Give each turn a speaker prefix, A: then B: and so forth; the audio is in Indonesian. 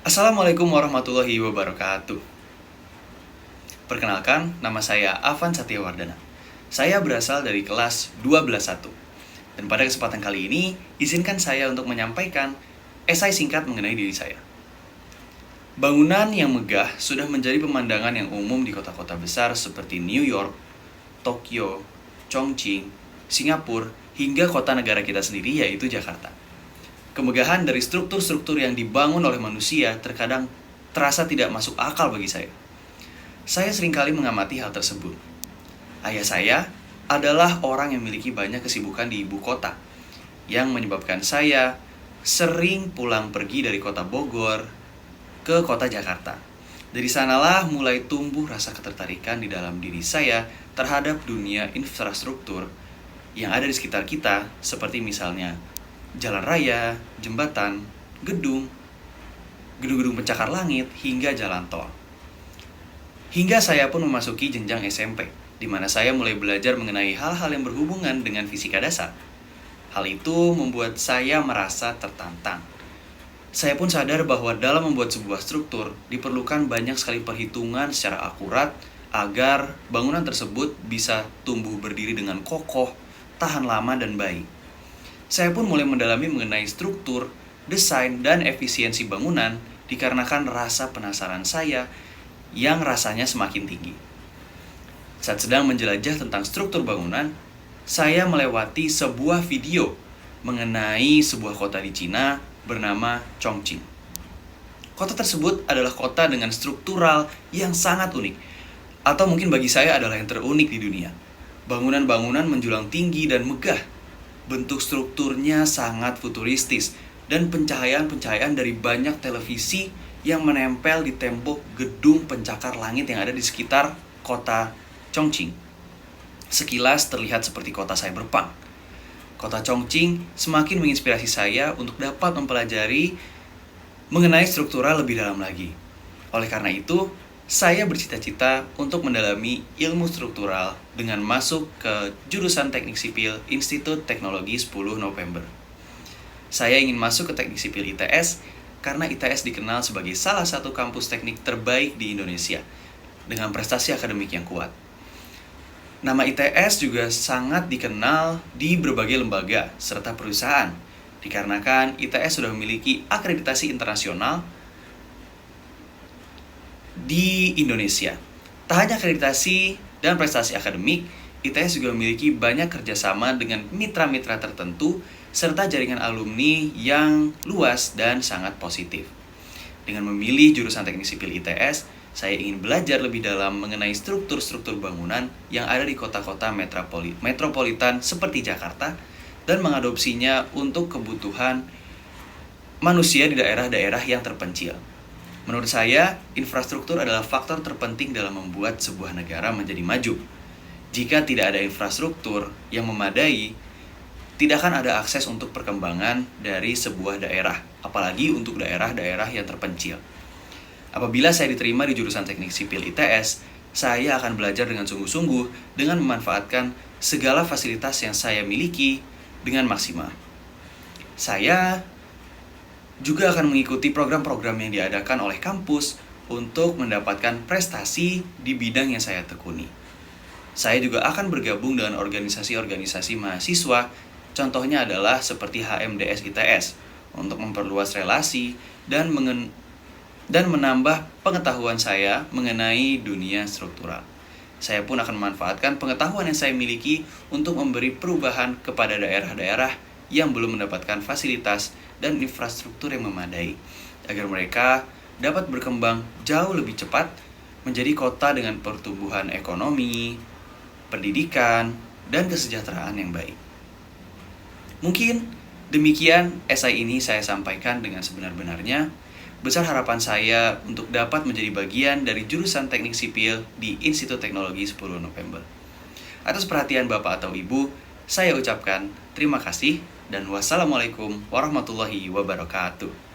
A: Assalamualaikum warahmatullahi wabarakatuh. Perkenalkan, nama saya Afan Satyawardana. Saya berasal dari kelas 12.1. Dan pada kesempatan kali ini, izinkan saya untuk menyampaikan esai singkat mengenai diri saya. Bangunan yang megah sudah menjadi pemandangan yang umum di kota-kota besar seperti New York, Tokyo, Chongqing, Singapura, hingga kota negara kita sendiri yaitu Jakarta. Kemegahan dari struktur-struktur yang dibangun oleh manusia terkadang terasa tidak masuk akal bagi saya. Saya seringkali mengamati hal tersebut. Ayah saya adalah orang yang memiliki banyak kesibukan di ibu kota, yang menyebabkan saya sering pulang pergi dari kota Bogor ke kota Jakarta. Dari sanalah mulai tumbuh rasa ketertarikan di dalam diri saya terhadap dunia infrastruktur yang ada di sekitar kita, seperti misalnya jalan raya, jembatan, gedung-gedung pencakar langit, hingga jalan tol. Hingga saya pun memasuki jenjang SMP, di mana saya mulai belajar mengenai hal-hal yang berhubungan dengan fisika dasar. Hal itu membuat saya merasa tertantang. Saya pun sadar bahwa dalam membuat sebuah struktur diperlukan banyak sekali perhitungan secara akurat agar bangunan tersebut bisa tumbuh berdiri dengan kokoh, tahan lama, dan baik. Saya pun mulai mendalami mengenai struktur, desain, dan efisiensi bangunan dikarenakan rasa penasaran saya yang rasanya semakin tinggi. Saat sedang menjelajah tentang struktur bangunan, saya melewati sebuah video mengenai sebuah kota di Cina bernama Chongqing. Kota tersebut adalah kota dengan struktural yang sangat unik, atau mungkin bagi saya adalah yang terunik di dunia. Bangunan-bangunan menjulang tinggi dan megah. Bentuk strukturnya sangat futuristis, dan pencahayaan-pencahayaan dari banyak televisi yang menempel di tembok gedung pencakar langit yang ada di sekitar kota Chongqing. Sekilas terlihat seperti kota cyberpunk. Kota Chongqing semakin menginspirasi saya untuk dapat mempelajari mengenai struktural lebih dalam lagi. Oleh karena itu, saya bercita-cita untuk mendalami ilmu struktural dengan masuk ke jurusan Teknik Sipil Institut Teknologi 10 November. Saya ingin masuk ke Teknik Sipil ITS karena ITS dikenal sebagai salah satu kampus teknik terbaik di Indonesia dengan prestasi akademik yang kuat. Nama ITS juga sangat dikenal di berbagai lembaga serta perusahaan, dikarenakan ITS sudah memiliki akreditasi internasional di Indonesia. Tak hanya akreditasi dan prestasi akademik, ITS juga memiliki banyak kerjasama dengan mitra-mitra tertentu serta jaringan alumni yang luas dan sangat positif. Dengan memilih jurusan Teknik Sipil ITS, saya ingin belajar lebih dalam mengenai struktur-struktur bangunan yang ada di kota-kota metropolitan seperti Jakarta dan mengadopsinya untuk kebutuhan manusia di daerah-daerah yang terpencil. Menurut saya, infrastruktur adalah faktor terpenting dalam membuat sebuah negara menjadi maju. Jika tidak ada infrastruktur yang memadai, tidak akan ada akses untuk perkembangan dari sebuah daerah, apalagi untuk daerah-daerah yang terpencil. Apabila saya diterima di jurusan Teknik Sipil ITS, saya akan belajar dengan sungguh-sungguh dengan memanfaatkan segala fasilitas yang saya miliki dengan maksimal. Saya juga akan mengikuti program-program yang diadakan oleh kampus untuk mendapatkan prestasi di bidang yang saya tekuni. Saya juga akan bergabung dengan organisasi-organisasi mahasiswa, contohnya adalah seperti HMDS ITS, untuk memperluas relasi dan menambah pengetahuan saya mengenai dunia struktural. Saya pun akan memanfaatkan pengetahuan yang saya miliki untuk memberi perubahan kepada daerah-daerah yang belum mendapatkan fasilitas dan infrastruktur yang memadai, agar mereka dapat berkembang jauh lebih cepat menjadi kota dengan pertumbuhan ekonomi, pendidikan, dan kesejahteraan yang baik. Mungkin demikian esai ini saya sampaikan dengan sebenar-benarnya. Besar harapan saya untuk dapat menjadi bagian dari jurusan Teknik Sipil di Institut Teknologi 10 November. Atas perhatian Bapak atau Ibu, saya ucapkan terima kasih dan wassalamualaikum warahmatullahi wabarakatuh.